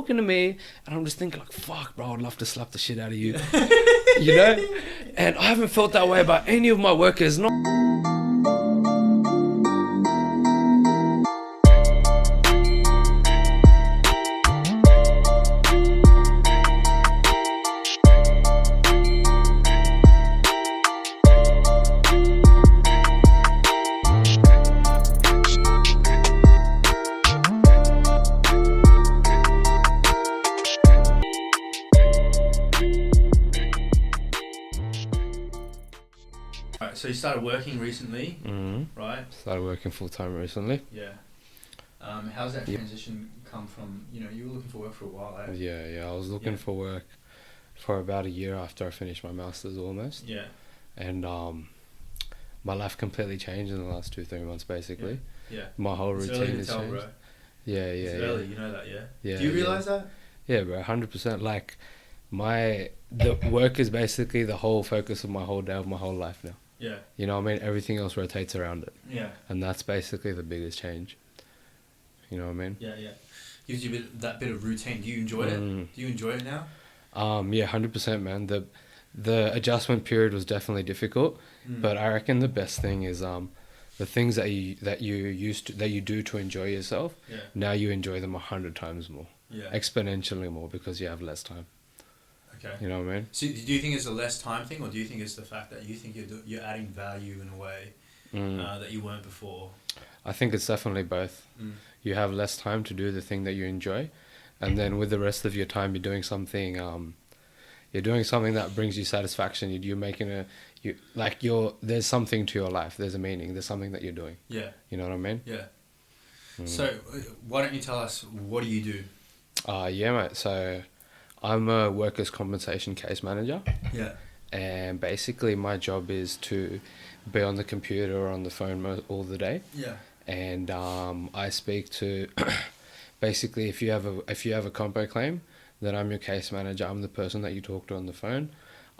talking to me, and I'm just thinking like, fuck, bro, I'd love to slap the shit out of you, you know. And I haven't felt that way about any of my workers. Not. So you started working recently, right? Started working full time recently. Yeah. How's that transition come from? You know, you were looking for work for a while, eh? Yeah. I was looking for work for about a year after I finished my masters, almost. Yeah. And my life completely changed in the last 2-3 months, basically. Yeah. My whole It's routine early to has tell, changed. bro. Yeah. It's early, you know that, yeah? Yeah. Do you realise that? Yeah, bro, 100%. Like, the work is basically the whole focus of my whole day, of my whole life now. Yeah. You know what I mean? Everything else rotates around it. Yeah. And that's basically the biggest change. You know what I mean? Yeah. Gives you that bit of routine. Do you enjoy it? Do you enjoy it now? Yeah, 100%, man. The adjustment period was definitely difficult, but I reckon the best thing is the things that you do to enjoy yourself. Yeah. Now you enjoy them 100 times more. Yeah. Exponentially more, because you have less time. Okay. You know what I mean? So do you think it's a less time thing, or do you think it's the fact that you think you're adding value in a way that you weren't before? I think it's definitely both. You have less time to do the thing that you enjoy, and then with the rest of your time, you're doing something. You're doing something that brings you satisfaction. You're making there's something to your life. There's a meaning. There's something that you're doing. Yeah. You know what I mean? Yeah. So why don't you tell us, what do you do? Yeah, mate. So I'm a workers' compensation case manager. Yeah. And basically my job is to be on the computer or on the phone all the day. Yeah. And I speak to basically if you have a compo claim, then I'm your case manager. I'm the person that you talk to on the phone.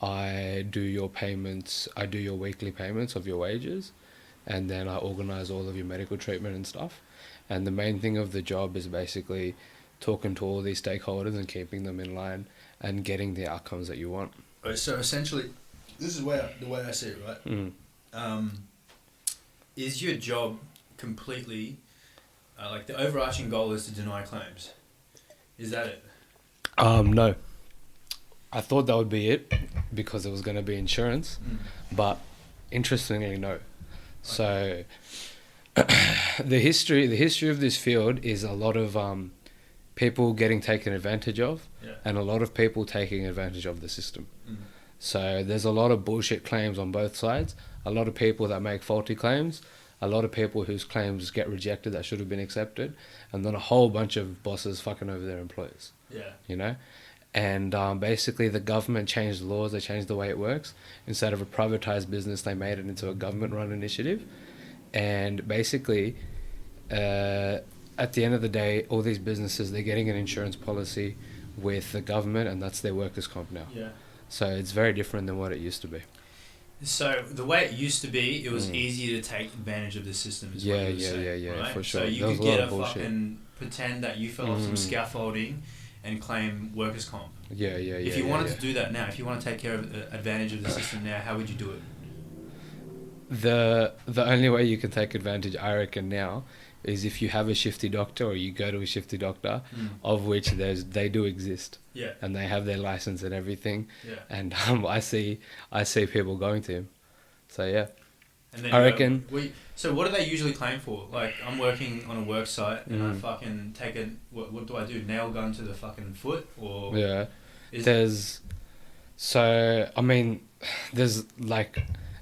I do your payments. I do your weekly payments of your wages, and then I organize all of your medical treatment and stuff. And the main thing of the job is basically talking to all these stakeholders and keeping them in line and getting the outcomes that you want. So essentially, this is the way I see it, right? Is your job completely, like the overarching goal is to deny claims? Is that it? No. I thought that would be it because it was going to be insurance, but interestingly, no. Okay. So the history of this field is a lot of people getting taken advantage of, and a lot of people taking advantage of the system. So there's a lot of bullshit claims on both sides, a lot of people that make faulty claims, a lot of people whose claims get rejected that should have been accepted, and then a whole bunch of bosses fucking over their employees. Yeah. You know? And basically the government changed the laws, they changed the way it works. Instead of a privatized business, they made it into a government-run initiative. And basically, at the end of the day, all these businesses, they're getting an insurance policy with the government, and that's their workers' comp now. Yeah. So it's very different than what it used to be. So the way it used to be, it was easier to take advantage of the system. Is what you were saying, right? For sure. So you could get a fucking pretend that you fell off some scaffolding and claim workers' comp. If you wanted to do that now, if you want to take care of advantage of the system now, how would you do it? The only way you can take advantage, I reckon, now is if you have a shifty doctor or you go to a shifty doctor, of which they do exist. Yeah. And they have their license and everything. Yeah. And I see people going to him. So yeah. And then I reckon. So what do they usually claim for? Like, I'm working on a work site and I fucking take what do I do? Nail gun to the fucking foot? Or yeah. There's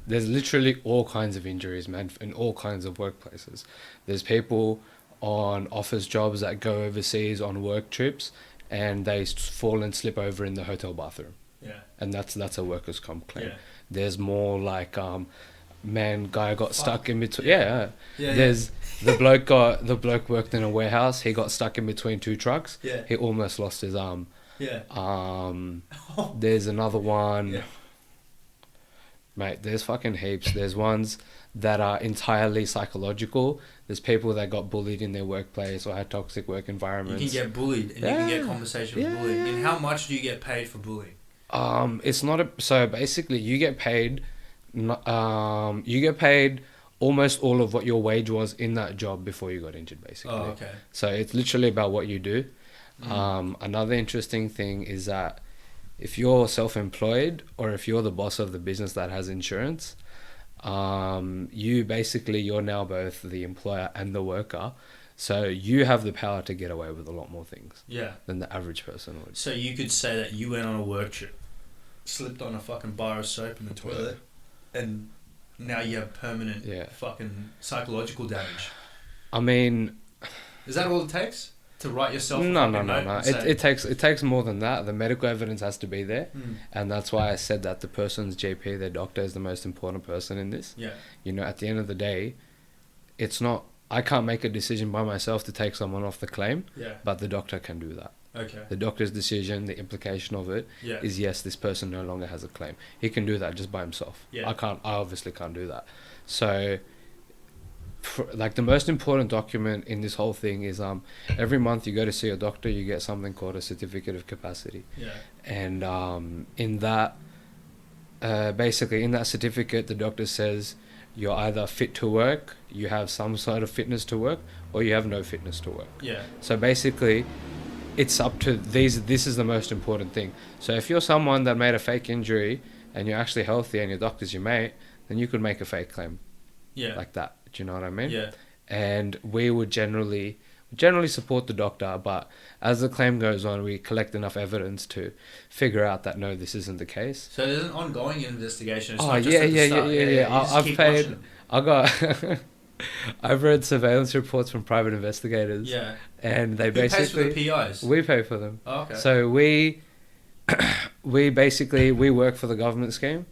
literally all kinds of injuries, man, in all kinds of workplaces. There's people on office jobs that go overseas on work trips and they fall and slip over in the hotel bathroom. Yeah. And that's a workers' comp claim. Yeah. There's more like guy got stuck in between. There's the bloke worked in a warehouse. He got stuck in between two trucks. Yeah. He almost lost his arm. Yeah. There's another one. Yeah. Mate, there's fucking heaps. There's ones that are entirely psychological. There's people that got bullied in their workplace or had toxic work You environments. can get bullied, and you can get compensation for bullying. And how much do you get paid for bullying? It's not a, so basically you get paid, you get paid almost all of what your wage was in that job before you got injured, basically. Oh, okay. So it's literally about what you do. Mm. Another interesting thing is that if you're self-employed or if you're the boss of the business that has insurance, you're now both the employer and the worker. So you have the power to get away with a lot more things than the average person would. So you could say that you went on a work trip, slipped on a fucking bar of soap in the toilet, and now you have permanent fucking psychological damage. I mean, is that all it takes to write yourself? No. It takes more than that. The medical evidence has to be there, and that's why I said that the person's GP, their doctor, is the most important person in this. Yeah. You know, at the end of the day, it's not. I can't make a decision by myself to take someone off the claim. Yeah. But the doctor can do that. Okay. The doctor's decision, the implication of it is yes, this person no longer has a claim. He can do that just by himself. Yeah. I obviously can't do that. So, like the most important document in this whole thing is every month you go to see a doctor, you get something called a certificate of capacity. Yeah. And in that, basically in that certificate, the doctor says you're either fit to work, you have some sort of fitness to work, or you have no fitness to work. Yeah. So basically, it's up to these. This is the most important thing. So if you're someone that made a fake injury and you're actually healthy and your doctor's your mate, then you could make a fake claim. Yeah. Like that. Do you know what I mean? Yeah. And we would generally support the doctor, but as the claim goes on, we collect enough evidence to figure out that no, this isn't the case. So there's an ongoing investigation. It's Oh not just at the start. Yeah. I've read surveillance reports from private investigators. Yeah. And they Who basically pays for the PIs? we pay for them. Oh, okay. So we work for the government scheme,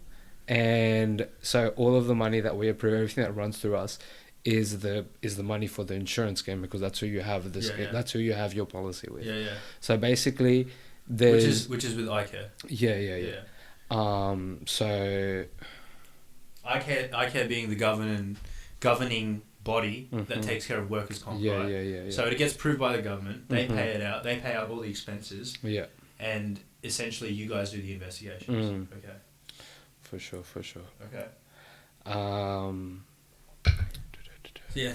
and so all of the money that we approve, everything that runs through us, is the money for the insurance scheme, because that's who you have that's who you have your policy with. Yeah. So basically, there's which is with iCare. Yeah. So iCare being the governing body that takes care of workers' comp. Yeah. So it gets approved by the government. They pay it out. They pay out all the expenses. Yeah. And essentially, you guys do the investigations. Okay. For sure. Okay. Yeah.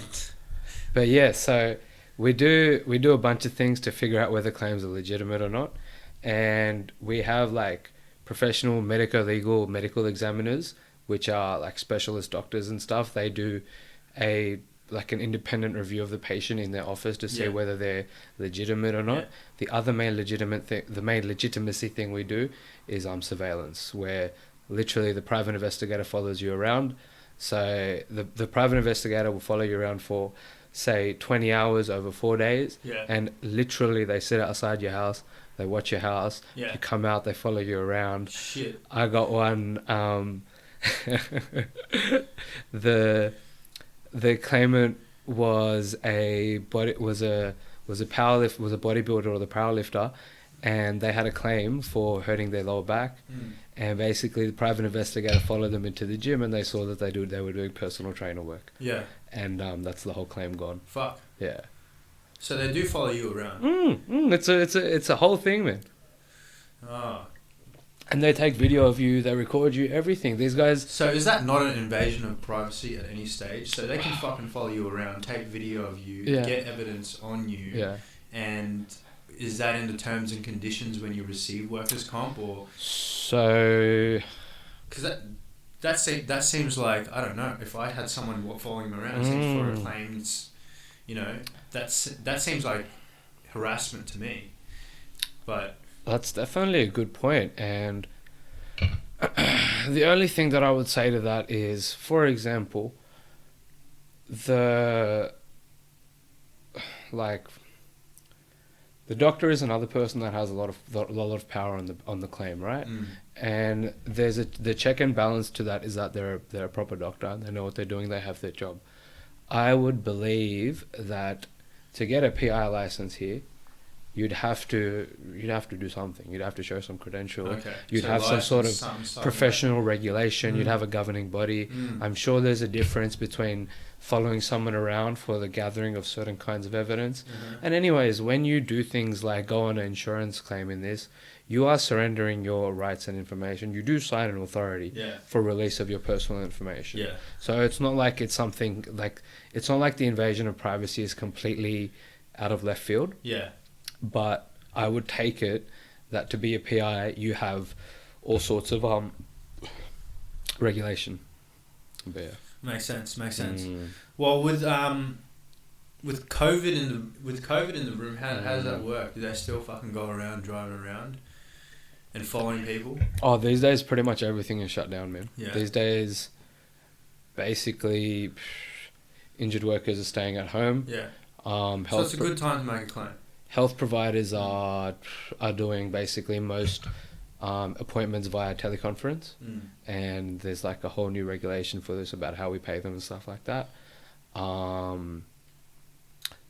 But yeah, so we do a bunch of things to figure out whether claims are legitimate or not, and we have like professional medical examiners, which are like specialist doctors and stuff. They do an independent review of the patient in their office to see whether they're legitimate or not. Yeah. The other main legitimacy thing we do is surveillance, where literally the private investigator follows you around. So the private investigator will follow you around for, say, 20 hours over 4 days. Yeah. And literally they sit outside your house, they watch your house, you come out, they follow you around. Shit. I got one, the claimant was a bodybuilder or the powerlifter, and they had a claim for hurting their lower back. And basically the private investigator followed them into the gym, and they saw that they were doing personal trainer work. Yeah. And that's the whole claim gone. Fuck. Yeah. So they do follow you around. It's a whole thing, man. Oh. And they take video of you, they record you, everything. These guys. So is that not an invasion of privacy at any stage? So they can fucking follow you around, take video of you, get evidence on you. Yeah. And is that in the terms and conditions when you receive workers' comp, or? So. Because that seems like, I don't know, if I had someone following me around for a claim, it's, that seems like harassment to me. But. That's definitely a good point, and the only thing that I would say to that is, for example, the doctor is another person that has a lot of power on the claim, right? And there's the check and balance to that is that they're a proper doctor, they know what they're doing, they have their job. I would believe that to get a PI license here, you'd have to you'd have to do something. You'd have to show some credential. Okay. You'd So have some sort of license, some professional regulation. You'd Mm. have a governing body. Mm. I'm sure there's a difference between following someone around for the gathering of certain kinds of evidence. Mhm. And anyways, when you do things like go on an insurance claim in this, you are surrendering your rights and information. You do sign an authority Yeah. for release of your personal information. Yeah. So it's not like it's something like, it's not like the invasion of privacy is completely out of left field. Yeah. But I would take it that to be a PI, you have all sorts of regulation. But yeah. Makes sense. Makes sense. Mm. Well, with COVID in the room, how does that work? Do they still fucking go around driving around and following people? Oh, these days pretty much everything is shut down, man. Yeah. These days, basically, injured workers are staying at home. Yeah. Health So it's a good time to make a claim. health providers are doing basically most appointments via teleconference, Mm. and there's like a whole new regulation for this about how we pay them and stuff like that.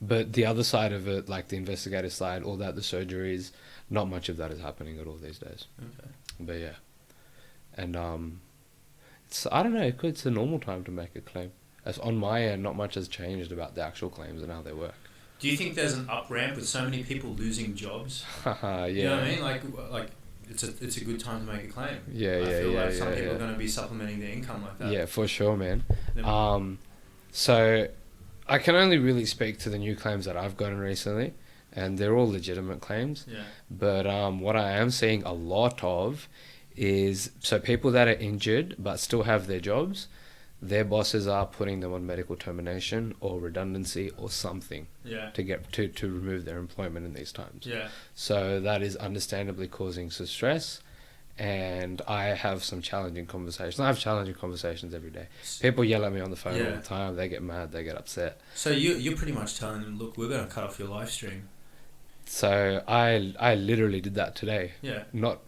But the other side of it, like the investigative side, all that, the surgeries, not much of that is happening at all these days. Okay. But yeah, and it's, I don't know, it's a normal time to make a claim. As on my end, not much has changed about the actual claims and how they work. Do you think there's an up ramp with so many people losing jobs? Yeah. You know what I mean? Like it's a good time to make a claim. Yeah, I feel like some yeah, people yeah. are going to be supplementing their income like that. Yeah, for sure, man. Then- So I can only really speak to the new claims that I've gotten recently, and they're all legitimate claims. Yeah. But what I am seeing a lot of is, so people that are injured but still have their jobs, their bosses are putting them on medical termination or redundancy or something Yeah. to get to remove their employment in these times. Yeah. So that is understandably causing some stress, and I have some challenging conversations. I have challenging conversations every day. People yell at me on the phone all Yeah. the time. They get mad. They get upset. So you're pretty much telling them, look, we're going to cut off your live stream. So I literally did that today. Yeah. Not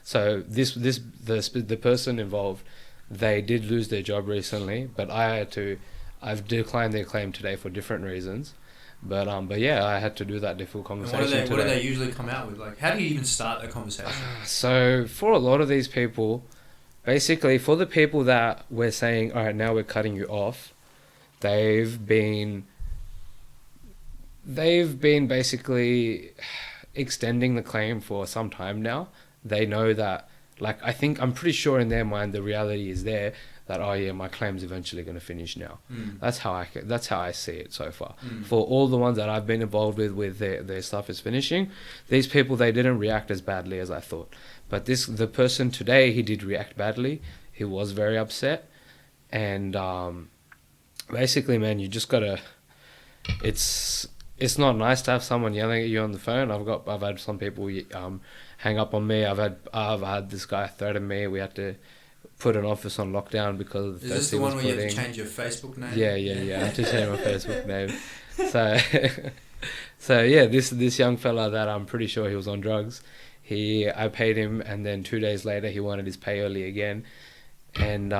so the person involved, they did lose their job recently, but I've declined their claim today for different reasons. But yeah, I had to do that difficult And conversation what do today. they usually come out with? Like, how do you even start that conversation? So for a lot of these people, basically for the people that we're saying, all right, now we're cutting you off, they've been basically extending the claim for some time now. They know that, like, I'm pretty sure in their mind the reality is there that, oh yeah, my claim's eventually going to finish now. Mm. That's how I see it so far. Mm. For all the ones that I've been involved with their stuff is finishing. These people, they didn't react as badly as I thought. But the person today, he did react badly. He was very upset. And basically, man, you just gotta, it's not nice to have someone yelling at you on the phone. I've had some people hang up on me. I've had this guy threaten me. We had to put an office on lockdown because of the Is this the one where you have to change your Facebook name? Yeah. I had to change my Facebook name. So yeah, this young fella that I'm pretty sure he was on drugs. I paid him, and then 2 days later he wanted his pay early again, and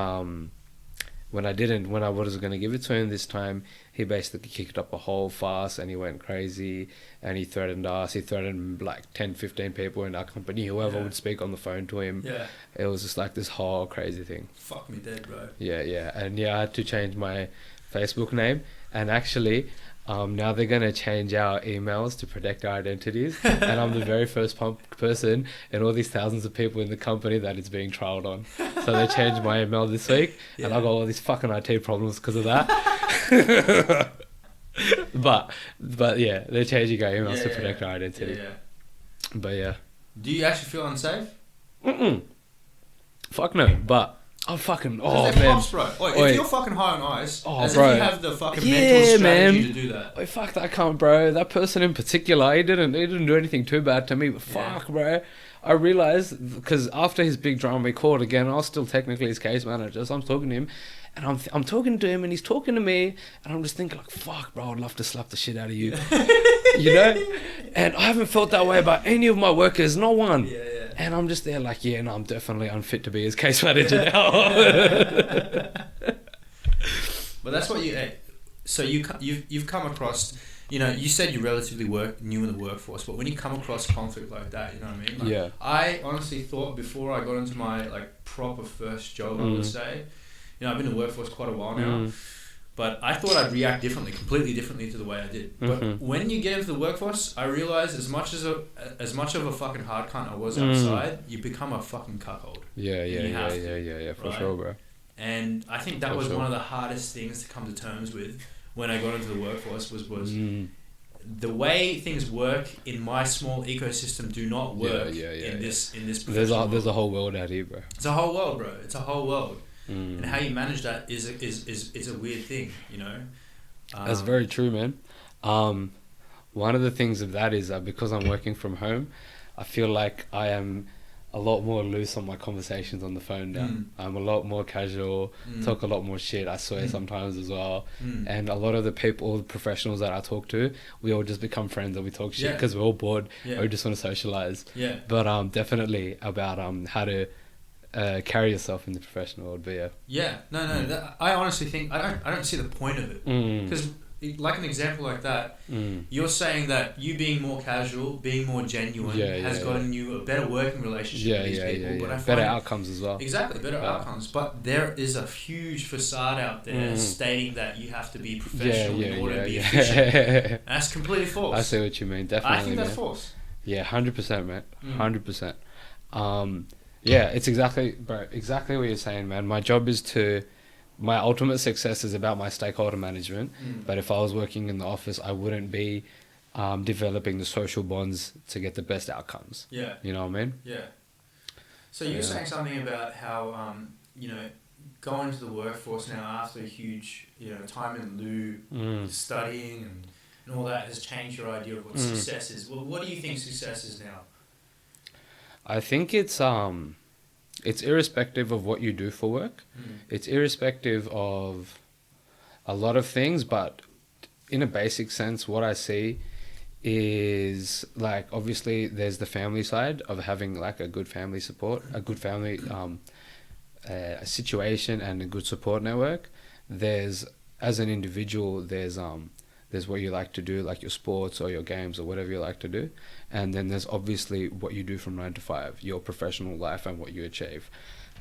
when I was going to give it to him this time, he basically kicked up a whole fuss and he went crazy and he threatened us. He threatened like 10, 15 people in our company, whoever would speak on the phone to him. Yeah. It was just like this whole crazy thing. Fuck me dead, bro. Yeah. And yeah, I had to change my Facebook name. And actually, now they're going to change our emails to protect our identities. And I'm the very first person in all these thousands of people in the company that it's being trialed on. So they changed my email this week. Yeah. And I got all these fucking IT problems because of that. but yeah, they're changing our emails to protect our identity. Yeah. But yeah. Do you actually feel unsafe? Fuck no. But I'm fucking... Oh, they're man. props, bro. Oi, Oi. if you're fucking high on ice, as bro. if you have the fucking Yeah, mental strategy man. to do that. Oh, fuck that cunt, bro. That person in particular, he didn't do anything too bad to me, but fuck, bro. I realized, because after his big drama we called again, I was still technically his case manager, so I'm talking to him, and I'm talking to him, and he's talking to me, and I'm just thinking like, fuck, bro, I'd love to slap the shit out of you. You know? And I haven't felt that way about any of my workers, not one. Yeah. And I'm just there like, yeah, no, I'm definitely unfit to be his case manager now. But that's what you... So you've come across you know, you said you're relatively new in the workforce, but when you come across conflict like that, you know what I mean? Like, Yeah. I honestly thought before I got into my like proper first job, I would say, you know, I've been in the workforce quite a while now, but I thought I'd react completely differently to the way I did. But when you get into the workforce, I realized as much of a fucking hard cunt I was outside, you become a fucking cuckold. Yeah, for sure, bro. And I think that was one of the hardest things to come to terms with when I got into the workforce was the way things work in my small ecosystem do not work in this professional there's a whole world out here, bro. It's a whole world, bro. It's a whole world. And how you manage that is a weird thing, you know. That's very true, man. One of the things of that is that because I'm working from home, I feel like I am a lot more loose on my conversations on the phone now. I'm a lot more casual, talk a lot more shit. I swear sometimes as well. And a lot of the people, all the professionals that I talk to, we all just become friends and we talk shit because we're all bored or we just want to socialize. Yeah. But definitely about how to carry yourself in the professional world. But I honestly think I don't see the point of it because like an example like that, you're saying that you being more casual, being more genuine has gotten you a better working relationship with these people. But I find better outcomes as well. Exactly, better outcomes. But there is a huge facade out there stating that you have to be professional in order to be efficient. And that's completely false. I see what you mean. Definitely, I think that's false. Yeah, 100%, man. 100%. Yeah, it's exactly what you're saying, man. My ultimate success is about my stakeholder management. But if I was working in the office, I wouldn't be developing the social bonds to get the best outcomes. Yeah. You know what I mean? Yeah. So you were saying something about how, you know, going to the workforce now after a huge, you know, time in lieu, studying and all that has changed your idea of what success is. Well, what do you think success is now? I think it's irrespective of what you do for work. It's irrespective of a lot of things, but in a basic sense, what I see is like, obviously there's the family side of having like a good family support, a good family a situation and a good support network. There's, as an individual, there's what you like to do, like your sports or your games or whatever you like to do. And then there's obviously what you do from 9 to 5, your professional life and what you achieve.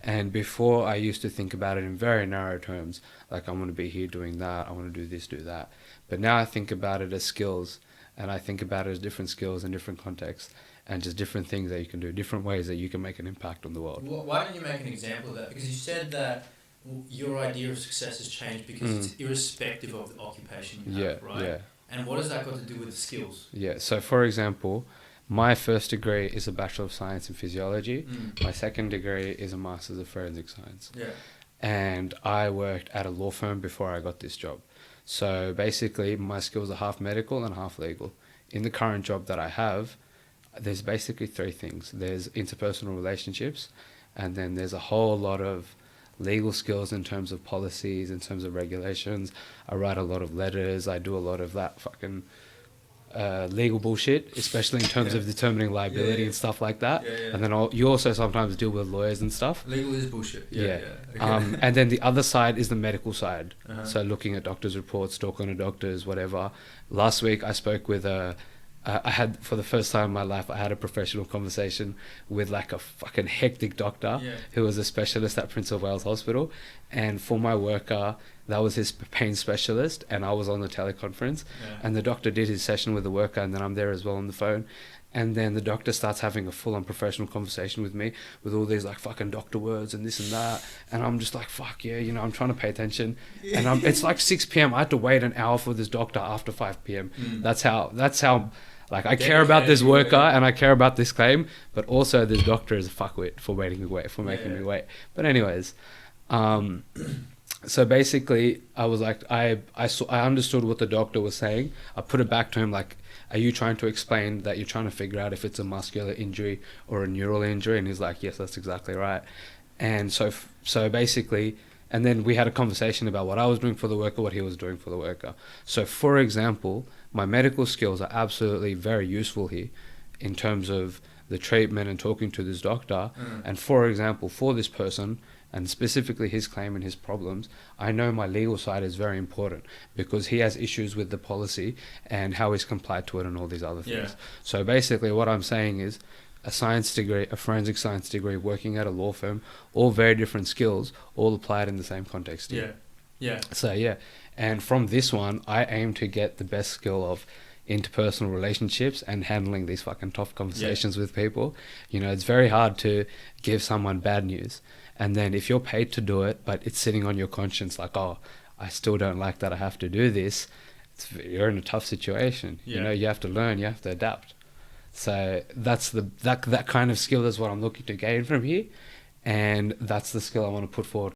And before I used to think about it in very narrow terms, like I'm going to be here doing that, I want to do this, do that. But now I think about it as skills, and I think about it as different skills in different contexts and just different things that you can do, different ways that you can make an impact on the world. Well, why don't you make an example of that? Because you said that your idea of success has changed because it's irrespective of the occupation you have, right? Yeah. And what has that got to do with the skills? Yeah, so for example, my first degree is a Bachelor of Science in Physiology. My second degree is a Master's of Forensic Science. Yeah. And I worked at a law firm before I got this job. So basically, my skills are half medical and half legal. In the current job that I have, there's basically 3 things. There's interpersonal relationships, and then there's a whole lot of legal skills in terms of policies, in terms of regulations. I write a lot of letters. I do a lot of that fucking legal bullshit, especially in terms of determining liability and stuff like that. And then you also sometimes deal with lawyers and stuff. Legal is bullshit. Okay. And then the other side is the medical side. So looking at doctors' reports, talking to doctors, whatever. Last week I spoke with I had, for the first time in my life, I had a professional conversation with like a fucking hectic doctor who was a specialist at Prince of Wales Hospital. And for my worker, that was his pain specialist, and I was on the teleconference. And the doctor did his session with the worker, and then I'm there as well on the phone. And then the doctor starts having a full-on professional conversation with me with all these like fucking doctor words and this and that. And I'm just like, fuck yeah, you know, I'm trying to pay attention. And it's like 6 p.m. I had to wait an hour for this doctor after 5 p.m. That's how like I care about this worker and I care about this claim, but also this doctor is a fuckwit for making me wait. But anyways, so basically I was like, I understood what the doctor was saying. I put it back to him like, are you trying to explain that you're trying to figure out if it's a muscular injury or a neural injury? And he's like, yes, that's exactly right. And so basically, and then we had a conversation about what I was doing for the worker, what he was doing for the worker. So for example, my medical skills are absolutely very useful here in terms of the treatment and talking to this doctor. And for example, for this person, and specifically his claim and his problems, I know my legal side is very important because he has issues with the policy and how he's complied to it and all these other things. So basically what I'm saying is a science degree, a forensic science degree, working at a law firm, all very different skills, all applied in the same context. So yeah, and from this one, I aim to get the best skill of interpersonal relationships and handling these fucking tough conversations with people. You know, it's very hard to give someone bad news, and then if you're paid to do it, but it's sitting on your conscience like, oh, I still don't like that I have to do this, you're in a tough situation. You know, you have to learn, you have to adapt. So that's that kind of skill is what I'm looking to gain from here, and that's the skill I want to put forward